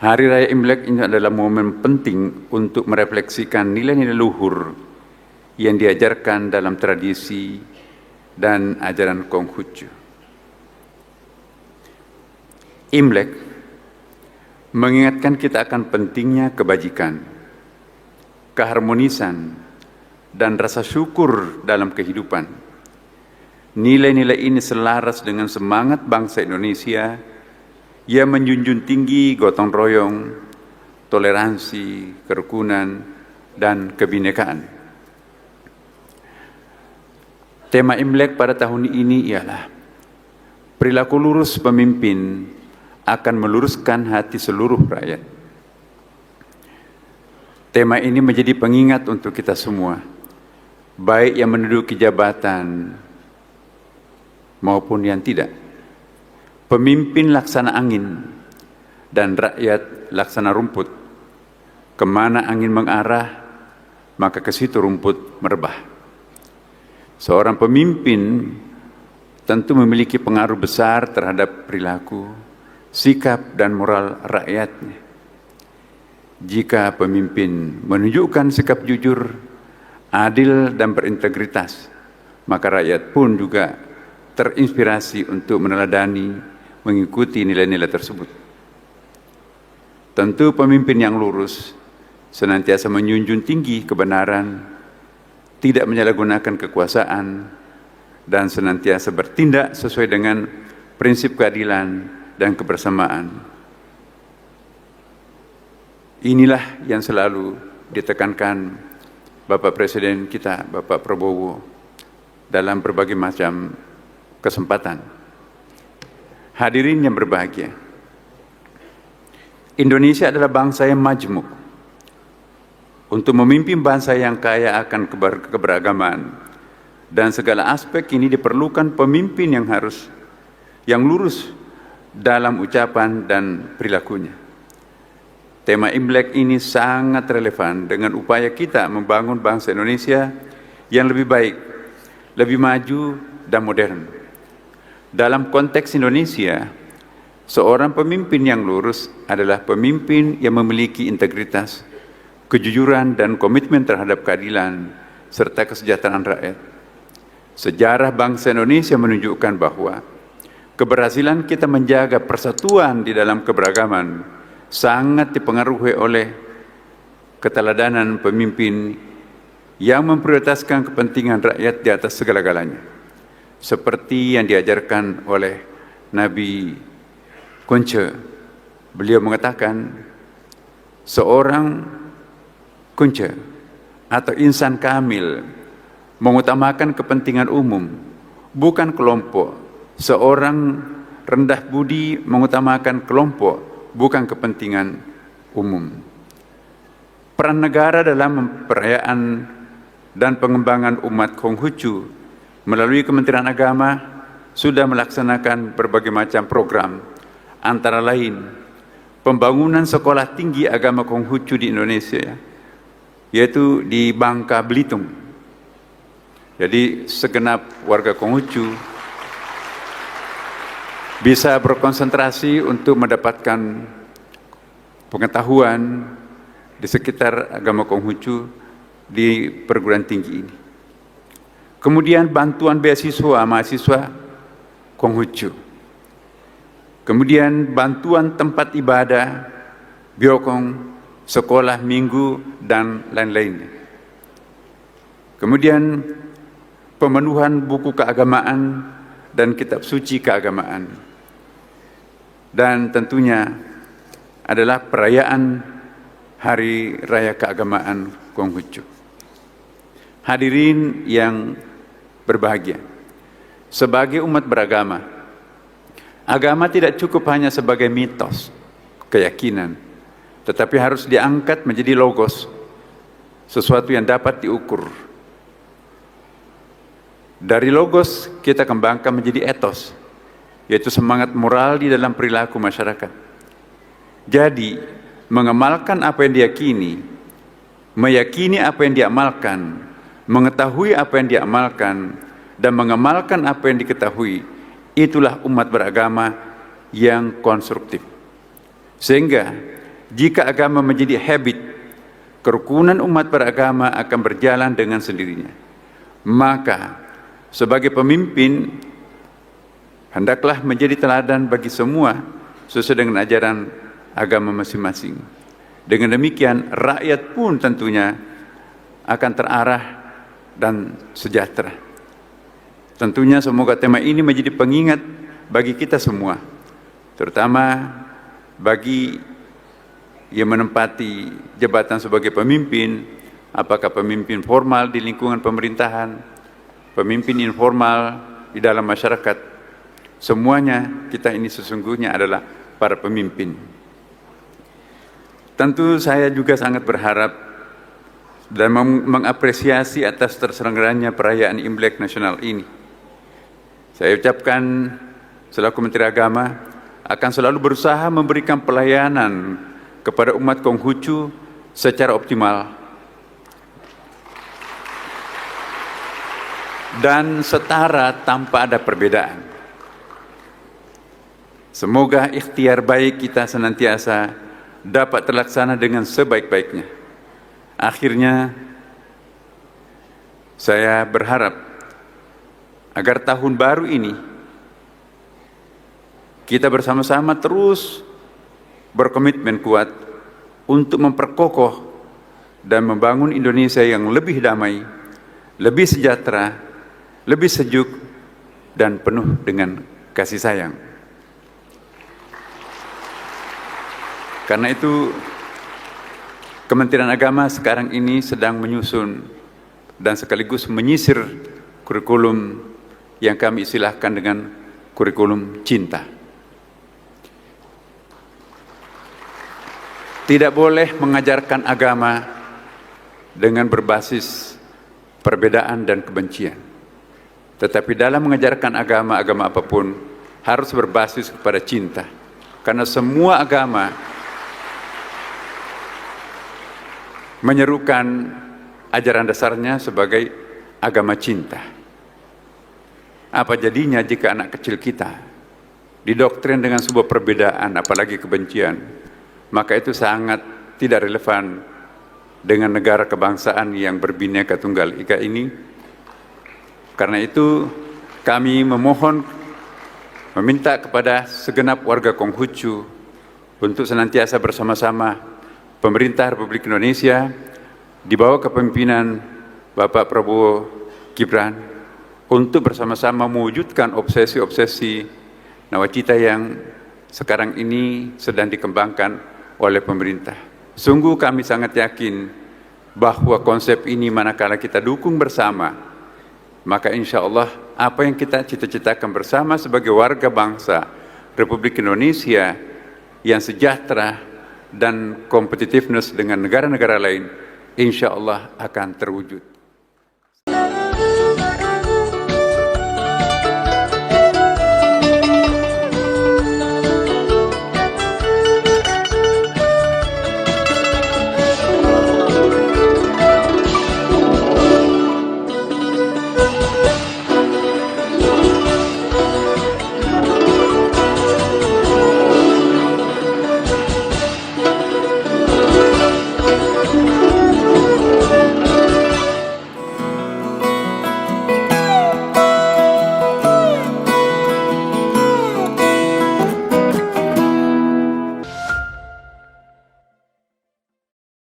Hari Raya Imlek ini adalah momen penting untuk merefleksikan nilai-nilai luhur yang diajarkan dalam tradisi dan ajaran Konghucu. Imlek mengingatkan kita akan pentingnya kebajikan, keharmonisan, dan rasa syukur dalam kehidupan. Nilai-nilai ini selaras dengan semangat bangsa Indonesia yang menjunjung tinggi gotong royong, toleransi, kerukunan, dan kebinekaan. Tema Imlek pada tahun ini ialah perilaku lurus pemimpin akan meluruskan hati seluruh rakyat. Tema ini menjadi pengingat untuk kita semua, baik yang menduduki jabatan maupun yang tidak. Pemimpin laksana angin dan rakyat laksana rumput. Kemana angin mengarah, maka ke situ rumput merebah. Seorang pemimpin tentu memiliki pengaruh besar terhadap perilaku, sikap, dan moral rakyatnya. Jika pemimpin menunjukkan sikap jujur, adil, dan berintegritas, maka rakyat pun juga terinspirasi untuk meneladani, mengikuti nilai-nilai tersebut. Tentu pemimpin yang lurus senantiasa menjunjung tinggi kebenaran, tidak menyalahgunakan kekuasaan, dan senantiasa bertindak sesuai dengan prinsip keadilan dan kebersamaan. Inilah yang selalu ditekankan Bapak Presiden kita, Bapak Prabowo, dalam berbagai macam kesempatan. Hadirin yang berbahagia, Indonesia adalah bangsa yang majmuk. Untuk memimpin bangsa yang kaya akan keberagaman dan segala aspek ini diperlukan pemimpin yang lurus dalam ucapan dan perilakunya. Tema Imlek ini sangat relevan dengan upaya kita membangun bangsa Indonesia yang lebih baik, lebih maju, dan modern. Dalam konteks Indonesia, seorang pemimpin yang lurus adalah pemimpin yang memiliki integritas, kejujuran, dan komitmen terhadap keadilan serta kesejahteraan rakyat. Sejarah bangsa Indonesia menunjukkan bahwa keberhasilan kita menjaga persatuan di dalam keberagaman sangat dipengaruhi oleh keteladanan pemimpin yang memprioritaskan kepentingan rakyat di atas segala-galanya. Seperti yang diajarkan oleh Nabi Kunce, beliau mengatakan, seorang kunce atau insan kamil mengutamakan kepentingan umum, bukan kelompok. Seorang rendah budi mengutamakan kelompok, bukan kepentingan umum. Peran negara dalam perayaan dan pengembangan umat Konghucu melalui Kementerian Agama sudah melaksanakan berbagai macam program, antara lain pembangunan sekolah tinggi agama Konghucu di Indonesia, yaitu di Bangka Belitung. Jadi segenap warga Konghucu bisa berkonsentrasi untuk mendapatkan pengetahuan di sekitar agama Konghucu di perguruan tinggi ini. Kemudian bantuan beasiswa mahasiswa Konghucu. Kemudian bantuan tempat ibadah, biokong, sekolah minggu, dan lain-lainnya. Kemudian pemenuhan buku keagamaan dan kitab suci keagamaan. Dan tentunya adalah perayaan Hari Raya Keagamaan Konghucu. Hadirin yang berbahagia, sebagai umat beragama, agama tidak cukup hanya sebagai mitos, keyakinan, tetapi harus diangkat menjadi logos, sesuatu yang dapat diukur. Dari logos kita kembangkan menjadi etos, yaitu semangat moral di dalam perilaku masyarakat. Jadi, mengamalkan apa yang diyakini, meyakini apa yang diamalkan, mengetahui apa yang diamalkan, dan mengamalkan apa yang diketahui, itulah umat beragama yang konstruktif. Sehingga Jika agama menjadi habit, kerukunan umat beragama akan berjalan dengan sendirinya. Maka sebagai pemimpin hendaklah menjadi teladan bagi semua sesuai dengan ajaran agama masing-masing. Dengan demikian rakyat pun tentunya akan terarah dan sejahtera. Tentunya semoga tema ini menjadi pengingat bagi kita semua, terutama bagi yang menempati jabatan sebagai pemimpin, apakah pemimpin formal di lingkungan pemerintahan, pemimpin informal di dalam masyarakat. Semuanya kita ini sesungguhnya adalah para pemimpin. Tentu saya juga sangat berharap dan mengapresiasi atas terselenggaranya perayaan Imlek nasional ini. Saya ucapkan selaku Menteri Agama akan selalu berusaha memberikan pelayanan kepada umat Konghucu secara optimal dan setara tanpa ada perbedaan. Semoga ikhtiar baik kita senantiasa dapat terlaksana dengan sebaik-baiknya. Akhirnya, saya berharap agar tahun baru ini kita bersama-sama terus berkomitmen kuat untuk memperkokoh dan membangun Indonesia yang lebih damai, lebih sejahtera, lebih sejuk, dan penuh dengan kasih sayang. Karena itu, Kementerian Agama sekarang ini sedang menyusun dan sekaligus menyisir kurikulum yang kami istilahkan dengan kurikulum cinta. Tidak boleh mengajarkan agama dengan berbasis perbedaan dan kebencian. Tetapi dalam mengajarkan agama apapun harus berbasis kepada cinta. Karena semua agama menyerukan ajaran dasarnya sebagai agama cinta. Apa jadinya jika anak kecil kita didoktrin dengan sebuah perbedaan, apalagi kebencian? Maka itu sangat tidak relevan dengan negara kebangsaan yang berbineka tunggal ika ini. Karena itu kami meminta kepada segenap warga Konghucu untuk senantiasa bersama-sama pemerintah Republik Indonesia di bawah kepemimpinan Bapak Prabowo Gibran untuk bersama-sama mewujudkan obsesi-obsesi nawacita yang sekarang ini sedang dikembangkan oleh pemerintah. Sungguh kami sangat yakin bahwa konsep ini manakala kita dukung bersama, maka insya Allah apa yang kita cita-citakan bersama sebagai warga bangsa Republik Indonesia yang sejahtera dan kompetitiveness dengan negara-negara lain, insya Allah akan terwujud.